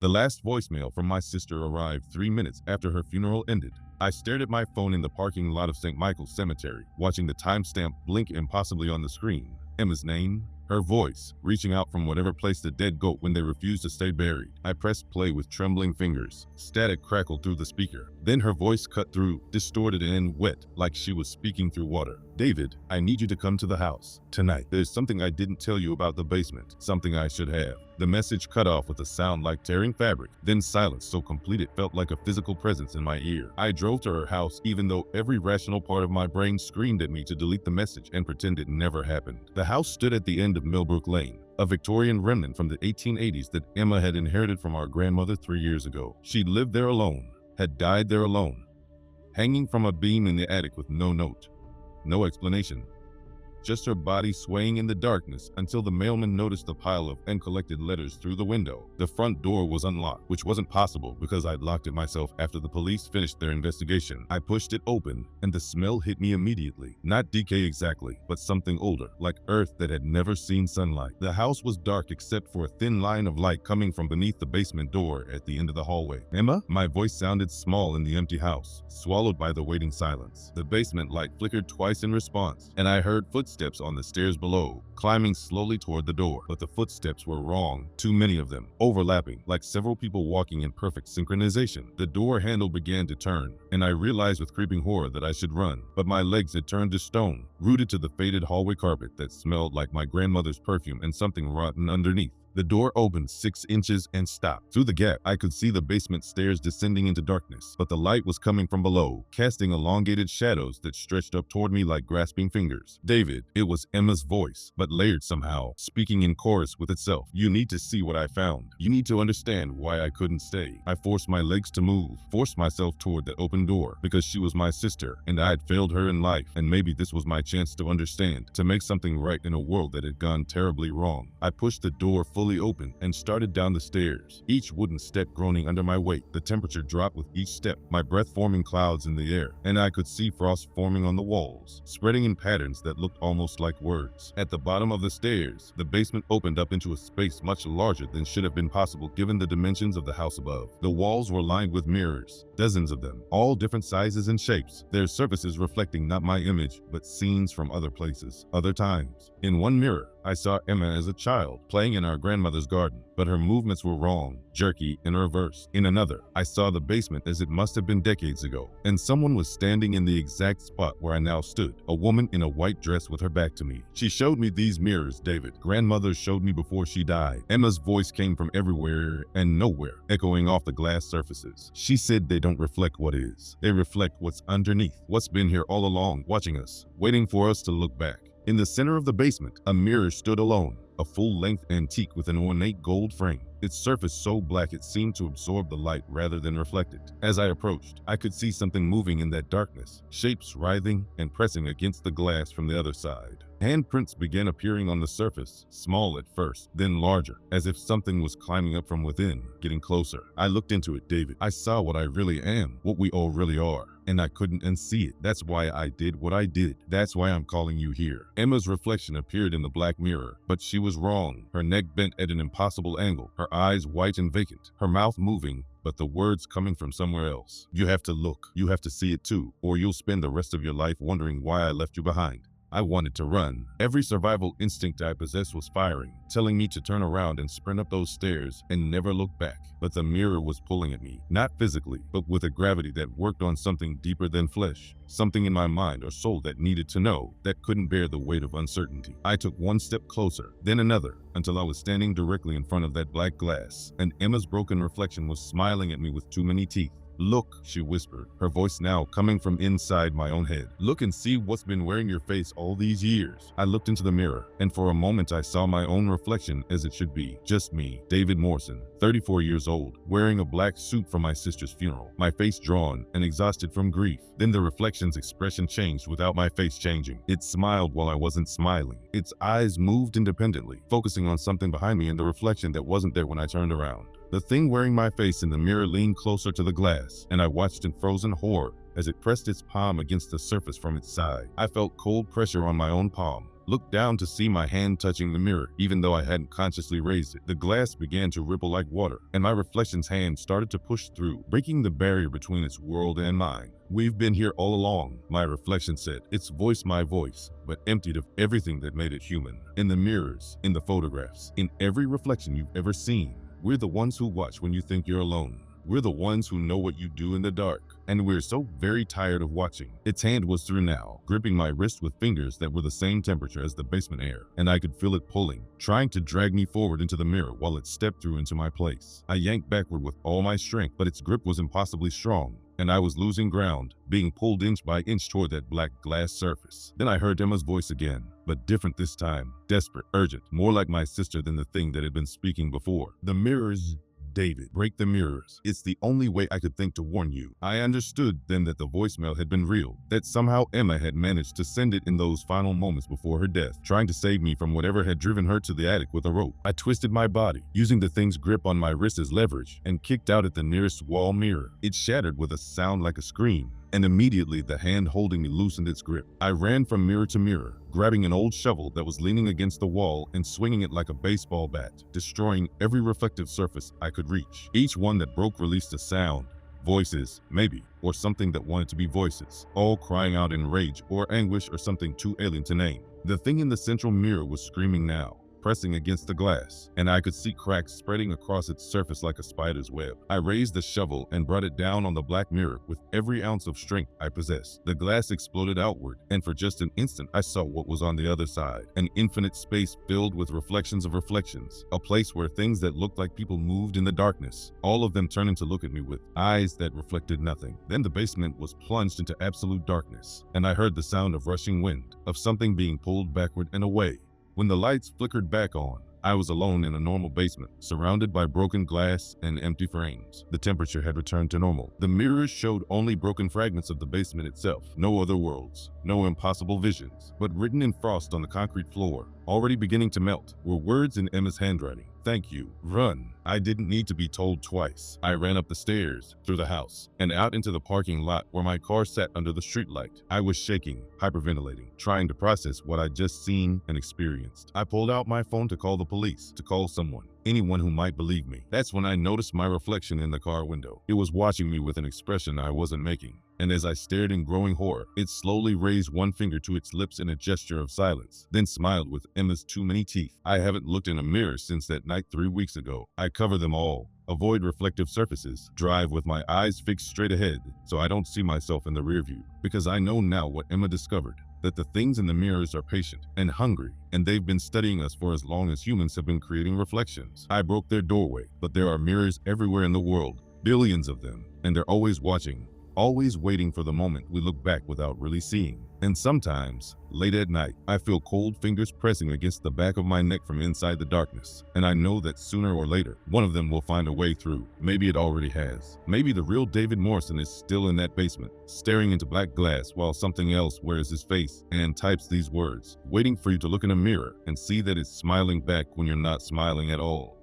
The last voicemail from my sister arrived 3 minutes after her funeral ended. I stared at my phone in the parking lot of St. Michael's Cemetery, watching the timestamp blink impossibly on the screen. Emma's name, her voice, reaching out from whatever place the dead go when they refuse to stay buried. I pressed play with trembling fingers. Static crackled through the speaker. Then her voice cut through, distorted and wet, like she was speaking through water. David, I need you to come to the house tonight. There's something I didn't tell you about the basement, something I should have. The message cut off with a sound like tearing fabric, then silence so complete it felt like a physical presence in my ear. I drove to her house even though every rational part of my brain screamed at me to delete the message and pretend it never happened. The house stood at the end of Millbrook Lane, a Victorian remnant from the 1880s that Emma had inherited from our grandmother 3 years ago. She'd lived there alone, had died there alone, hanging from a beam in the attic with no note, no explanation. Just her body swaying in the darkness until the mailman noticed the pile of uncollected letters through the window. The front door was unlocked, which wasn't possible because I'd locked it myself after the police finished their investigation. I pushed it open, and the smell hit me immediately. Not decay exactly, but something older, like earth that had never seen sunlight. The house was dark except for a thin line of light coming from beneath the basement door at the end of the hallway. Emma? My voice sounded small in the empty house, swallowed by the waiting silence. The basement light flickered twice in response, and I heard footsteps on the stairs below, climbing slowly toward the door. But the footsteps were wrong, too many of them, overlapping, like several people walking in perfect synchronization. The door handle began to turn, and I realized with creeping horror that I should run, but my legs had turned to stone, rooted to the faded hallway carpet that smelled like my grandmother's perfume and something rotten underneath. The door opened 6 inches and stopped. Through the gap, I could see the basement stairs descending into darkness, but the light was coming from below, casting elongated shadows that stretched up toward me like grasping fingers. David, it was Emma's voice, but layered somehow, speaking in chorus with itself. You need to see what I found. You need to understand why I couldn't stay. I forced my legs to move, forced myself toward the open door, because she was my sister, and I had failed her in life, and maybe this was my chance to understand, to make something right in a world that had gone terribly wrong. I pushed the door fully open and started down the stairs, each wooden step groaning under my weight. The temperature dropped with each step, my breath forming clouds in the air, and I could see frost forming on the walls, spreading in patterns that looked almost like words. At the bottom of the stairs, the basement opened up into a space much larger than should have been possible given the dimensions of the house above. The walls were lined with mirrors, dozens of them, all different sizes and shapes, their surfaces reflecting not my image, but scenes from other places, other times. In one mirror, I saw Emma as a child, playing in our grandmother's garden, but her movements were wrong, jerky, and reversed. In another, I saw the basement as it must have been decades ago, and someone was standing in the exact spot where I now stood, a woman in a white dress with her back to me. She showed me these mirrors, David. Grandmother showed me before she died. Emma's voice came from everywhere and nowhere, echoing off the glass surfaces. She said they don't reflect what is. They reflect what's underneath, what's been here all along, watching us, waiting for us to look back. In the center of the basement, a mirror stood alone, a full-length antique with an ornate gold frame. Its surface so black it seemed to absorb the light rather than reflect it. As I approached, I could see something moving in that darkness, shapes writhing and pressing against the glass from the other side. Handprints began appearing on the surface, small at first, then larger, as if something was climbing up from within, getting closer. I looked into it, David. I saw what I really am, what we all really are, and I couldn't unsee it. That's why I did what I did. That's why I'm calling you here. Emma's reflection appeared in the black mirror, but she was wrong. Her neck bent at an impossible angle, her eyes white and vacant, her mouth moving, but the words coming from somewhere else. You have to look. You have to see it too, or you'll spend the rest of your life wondering why I left you behind. I wanted to run. Every survival instinct I possessed was firing, telling me to turn around and sprint up those stairs and never look back. But the mirror was pulling at me, not physically, but with a gravity that worked on something deeper than flesh, something in my mind or soul that needed to know, that couldn't bear the weight of uncertainty. I took one step closer, then another, until I was standing directly in front of that black glass, and Emma's broken reflection was smiling at me with too many teeth. Look, she whispered, her voice now coming from inside my own head. Look and see what's been wearing your face all these years. I looked into the mirror, and for a moment I saw my own reflection as it should be. Just me, David Morrison, 34 years old, wearing a black suit for my sister's funeral, my face drawn and exhausted from grief. Then the reflection's expression changed without my face changing. It smiled while I wasn't smiling. Its eyes moved independently, focusing on something behind me in the reflection that wasn't there when I turned around. The thing wearing my face in the mirror leaned closer to the glass, and I watched in frozen horror as it pressed its palm against the surface from its side. I felt cold pressure on my own palm, looked down to see my hand touching the mirror, even though I hadn't consciously raised it. The glass began to ripple like water, and my reflection's hand started to push through, breaking the barrier between its world and mine. "We've been here all along," my reflection said, its voice my voice, but emptied of everything that made it human. "In the mirrors, in the photographs, in every reflection you've ever seen. We're the ones who watch when you think you're alone. We're the ones who know what you do in the dark. And we're so very tired of watching." Its hand was through now, gripping my wrist with fingers that were the same temperature as the basement air, and I could feel it pulling, trying to drag me forward into the mirror while it stepped through into my place. I yanked backward with all my strength, but its grip was impossibly strong, and I was losing ground, being pulled inch by inch toward that black glass surface. Then I heard Emma's voice again, but different this time, desperate, urgent, more like my sister than the thing that had been speaking before. "The mirrors, David. Break the mirrors. It's the only way I could think to warn you." I understood then that the voicemail had been real, that somehow Emma had managed to send it in those final moments before her death, trying to save me from whatever had driven her to the attic with a rope. I twisted my body, using the thing's grip on my wrist as leverage, and kicked out at the nearest wall mirror. It shattered with a sound like a scream, and immediately the hand holding me loosened its grip. I ran from mirror to mirror, grabbing an old shovel that was leaning against the wall and swinging it like a baseball bat, destroying every reflective surface I could reach. Each one that broke released a sound. Voices, maybe, or something that wanted to be voices, all crying out in rage or anguish or something too alien to name. The thing in the central mirror was screaming now, pressing against the glass, and I could see cracks spreading across its surface like a spider's web. I raised the shovel and brought it down on the black mirror with every ounce of strength I possessed. The glass exploded outward, and for just an instant I saw what was on the other side. An infinite space filled with reflections of reflections, a place where things that looked like people moved in the darkness, all of them turning to look at me with eyes that reflected nothing. Then the basement was plunged into absolute darkness, and I heard the sound of rushing wind, of something being pulled backward and away. When the lights flickered back on, I was alone in a normal basement, surrounded by broken glass and empty frames. The temperature had returned to normal. The mirrors showed only broken fragments of the basement itself. No other worlds, no impossible visions. But written in frost on the concrete floor, already beginning to melt, were words in Emma's handwriting. "Thank you. Run." I didn't need to be told twice. I ran up the stairs, through the house, and out into the parking lot where my car sat under the streetlight. I was shaking, hyperventilating, trying to process what I'd just seen and experienced. I pulled out my phone to call the police, to call someone, anyone who might believe me. That's when I noticed my reflection in the car window. It was watching me with an expression I wasn't making. And as I stared in growing horror, it slowly raised one finger to its lips in a gesture of silence, then smiled with Emma's too many teeth. I haven't looked in a mirror since that night 3 weeks ago. I cover them all, avoid reflective surfaces, drive with my eyes fixed straight ahead so I don't see myself in the rear view, because I know now what Emma discovered, that the things in the mirrors are patient and hungry, and they've been studying us for as long as humans have been creating reflections. I broke their doorway, but there are mirrors everywhere in the world, billions of them, and they're always watching, always waiting for the moment we look back without really seeing. And sometimes, late at night, I feel cold fingers pressing against the back of my neck from inside the darkness, and I know that sooner or later, one of them will find a way through. Maybe it already has. Maybe the real David Morrison is still in that basement, staring into black glass while something else wears his face and types these words, waiting for you to look in a mirror and see that it's smiling back when you're not smiling at all.